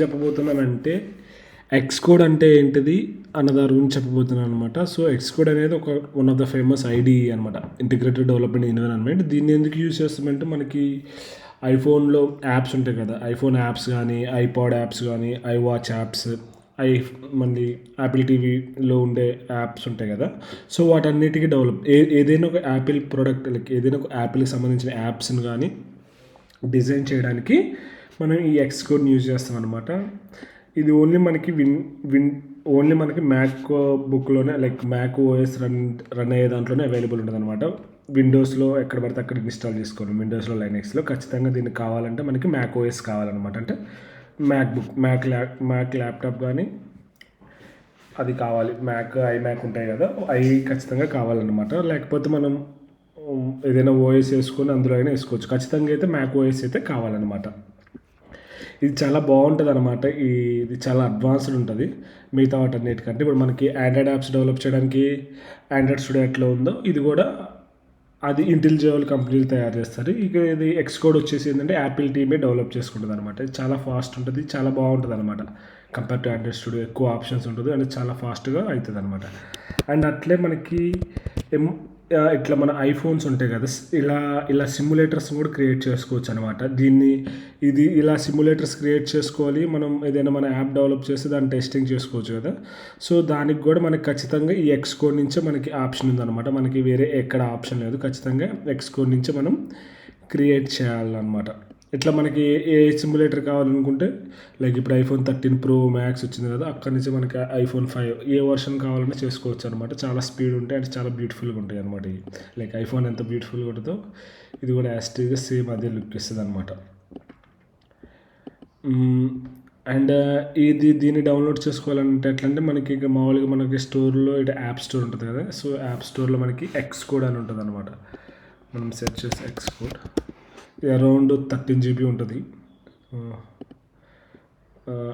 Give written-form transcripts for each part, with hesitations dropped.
చెప్పబోతున్నానంటే XCode అంటే ఏంటిది అన్న దాని గురించి చెప్పబోతున్నాను అనమాట. సో XCode అనేది ఒక one of the famous IDE అనమాట, ఇంటిగ్రేటెడ్ డెవలప్మెంట్ ఎన్విరాన్మెంట్. దీన్ని ఎందుకు యూజ్ చేస్తామంటే మనకి ఐఫోన్లో యాప్స్ ఉంటాయి కదా, ఐఫోన్ యాప్స్ కానీ, ఐపాడ్ యాప్స్ కానీ, ఐవాచ్ యాప్స్, మళ్ళీ యాపిల్ టీవీలో ఉండే యాప్స్ ఉంటాయి కదా. సో వాటన్నిటికీ ఏదైనా ఒక యాపిల్ ప్రోడక్ట్, లైక్ ఏదైనా ఒక యాపిల్కి సంబంధించిన యాప్స్ని కానీ డిజైన్ చేయడానికి మనం ఈ XCodeని యూజ్ చేస్తాం అనమాట. ఇది ఓన్లీ మనకి మ్యాక్ బుక్లోనే, లైక్ మ్యాక్ ఓఎస్ రన్ అయ్యే దాంట్లోనే అవైలబుల్ ఉంటుంది అనమాట. విండోస్లో ఎక్కడ పడితే అక్కడ ఇన్స్టాల్ చేసుకోండి. విండోస్లో, లైనక్స్లో ఖచ్చితంగా దీనికి కావాలంటే మనకి మ్యాక్ ఓఎస్ కావాలన్నమాట. అంటే మ్యాక్ ల్యాప్టాప్ కానీ అది కావాలి. ఐమ్యాక్ ఉంటాయి కదా, అవి ఖచ్చితంగా కావాలన్నమాట. లేకపోతే మనం ఏదైనా ఓఎస్ వేసుకొని అందులో అయినా వేసుకోవచ్చు. ఖచ్చితంగా అయితే మ్యాక్ ఓఎస్ అయితే కావాలన్నమాట. ఇది చాలా బాగుంటుంది అనమాట. ఇది చాలా అడ్వాన్స్డ్ ఉంటుంది మిగతా వాటన్నిటికంటే. ఇప్పుడు మనకి ఆండ్రాయిడ్ యాప్స్ డెవలప్ చేయడానికి ఆండ్రాయిడ్ స్టూడియో ఎట్లా ఉందో, ఇది కూడా అది ఇంటెలిజబుల్ కంపెనీలు తయారు చేస్తారు. ఇక ఇది XCode వచ్చేసి ఏంటంటే యాపిల్ టీమే డెవలప్ చేసుకుంటుంది అనమాట. ఇది చాలా ఫాస్ట్ ఉంటుంది, చాలా బాగుంటుంది అనమాట. కంపేర్ టు ఆండ్రాయిడ్ స్టూడియో ఎక్కువ ఆప్షన్స్ ఉంటుంది అండ్ చాలా ఫాస్ట్గా అవుతుంది అనమాట. అండ్ అట్లే మనకి ఇట్లా మన ఐఫోన్స్ ఉంటాయి కదా, ఇలా సిమ్యులేటర్స్ కూడా క్రియేట్ చేసుకోవచ్చు అనమాట. ఇలా సిమ్యులేటర్స్ క్రియేట్ చేసుకోవాలి. మనం ఏదైనా మన యాప్ డెవలప్ చేస్తే దాన్ని టెస్టింగ్ చేసుకోవచ్చు కదా. సో దానికి కూడా మనకి ఖచ్చితంగా ఈ XCode నుంచే మనకి ఆప్షన్ ఉందన్నమాట. మనకి వేరే ఎక్కడ ఆప్షన్ లేదు. ఖచ్చితంగా XCode నుంచే మనం క్రియేట్ చేయాలన్నమాట. ఇట్లా మనకి ఏ సిమ్యులేటర్ కావాలనుకుంటే, లైక్ ఇప్పుడు ఐఫోన్ 13 Pro Max వచ్చింది కదా, అక్కడి నుంచి మనకి iPhone 5 ఏ వర్షన్ కావాలన్నా చేసుకోవచ్చు అనమాట. చాలా స్పీడ్ ఉంటాయి అండ్ చాలా బ్యూటిఫుల్గా ఉంటాయి అనమాట. ఇవి లైక్ ఐఫోన్ ఎంత బ్యూటిఫుల్గా ఉంటుందో ఇది కూడా యాస్టీగా సేమ్ అదే లుక్ ఇస్తుంది అనమాట. అండ్ దీన్ని డౌన్లోడ్ చేసుకోవాలంటే ఎట్లంటే మనకి ఇక మామూలుగా మనకి స్టోర్లో ఇటు యాప్ స్టోర్ ఉంటుంది కదా. సో యాప్ స్టోర్లో మనకి XCode అని ఉంటుంది అనమాట. మనం సెర్చ్ చేసి XCode అరౌండ్ 13 GB ఉంటుంది.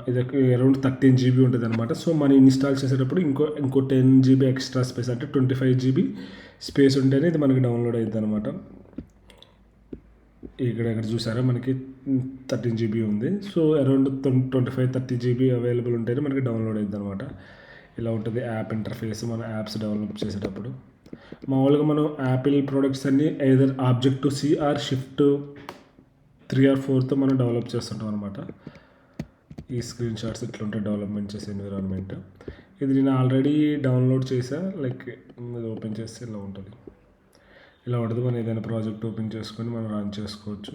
ఇది అరౌండ్ 13 GB ఉంటుంది అనమాట. సో మనం ఇన్స్టాల్ చేసేటప్పుడు ఇంకో 10 GB ఎక్స్ట్రా స్పేస్, అంటే 25 GB స్పేస్ ఉంటేనే ఇది మనకి డౌన్లోడ్ అవుతుంది అనమాట. ఇక్కడ చూసారా మనకి 13 GB ఉంది. సో అరౌండ్ 25-30 GB అవైలబుల్ ఉంటేనే మనకి డౌన్లోడ్ అవుతుంది అనమాట. ఇలా ఉంటుంది యాప్ ఇంటర్ఫేస్ మన యాప్స్ డెవలప్ చేసేటప్పుడు. మామూలుగా మనం యాపిల్ ప్రోడక్ట్స్ అన్నీ either Objective-C or Shift-3 or 4తో మనం డెవలప్ చేస్తుంటాం అనమాట. ఈ స్క్రీన్ షాట్స్ ఇట్లా ఉంటాయి డెవలప్మెంట్ చేసే ఎన్విరాన్మెంట్. ఇది నేను ఆల్రెడీ డౌన్లోడ్ చేసా. లైక్ ఇది ఓపెన్ చేస్తే ఇలా ఉంటుంది. మనం ఏదైనా ప్రాజెక్ట్ ఓపెన్ చేసుకొని మనం రన్ చేసుకోవచ్చు.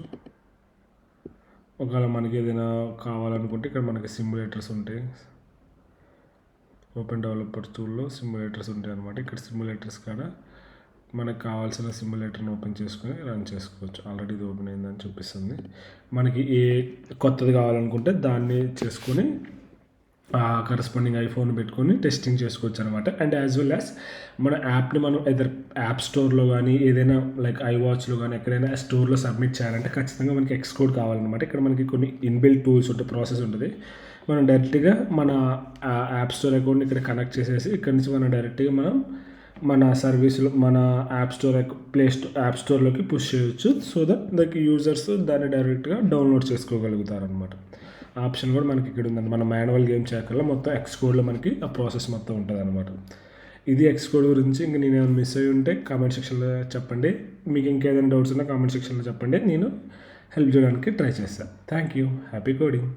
ఒకవేళ మనకి ఏదైనా కావాలనుకుంటే ఇక్కడ మనకి సిమ్యులేటర్స్ ఉంటాయి. ఓపెన్ డెవలపర్ టూల్లో సిమ్యులేటర్స్ ఉంటాయి అనమాట. ఇక్కడ సిమ్యులేటర్స్ కాడ మనకు కావాల్సిన సిమ్యులేటర్ని ఓపెన్ చేసుకొని రన్ చేసుకోవచ్చు. ఆల్రెడీ ఇది ఓపెన్ అయిందని చూపిస్తుంది. మనకి ఏ కొత్తది కావాలనుకుంటే దాన్ని చేసుకొని కరస్పాండింగ్ ఐఫోన్ పెట్టుకొని టెస్టింగ్ చేసుకోవచ్చు అనమాట. అండ్ యాజ్ వెల్ యాజ్ మన యాప్ని మనం ఎదర్ యాప్ స్టోర్లో కానీ, ఏదైనా లైక్ ఐవాచ్లో కానీ ఎక్కడైనా స్టోర్లో సబ్మిట్ చేయాలంటే ఖచ్చితంగా మనకి XCode కావాలన్నమాట. ఇక్కడ మనకి కొన్ని ఇన్బిల్ట్ టూల్స్ ఉంటాయి, ప్రాసెస్ ఉంటుంది. మనం డైరెక్ట్గా మన యాప్ స్టోర్ అకౌంట్ ఇక్కడ కనెక్ట్ చేసేసి ఇక్కడ నుంచి మనం డైరెక్ట్గా మన సర్వీస్లో మన యాప్ స్టోర్లోకి పుష్ చేయొచ్చు. సో దట్ యూజర్స్ దాన్ని డైరెక్ట్గా డౌన్లోడ్ చేసుకోగలుగుతారు అనమాట. ఆప్షన్ కూడా మనకి ఇక్కడ ఉందండి. మనం మాన్యువల్గా ఏం చేయగల మొత్తం XCodeలో మనకి ఆ ప్రాసెస్ మొత్తం ఉంటుంది అనమాట. ఇది XCode గురించి. ఇంక నేను ఏమైనా మిస్ అయ్యి ఉంటే కామెంట్ సెక్షన్లో చెప్పండి. మీకు ఇంకేదైనా డౌట్స్ ఉన్నా కామెంట్ సెక్షన్లో చెప్పండి. నేను హెల్ప్ చేయడానికి ట్రై చేస్తాను. Thank you. Happy coding.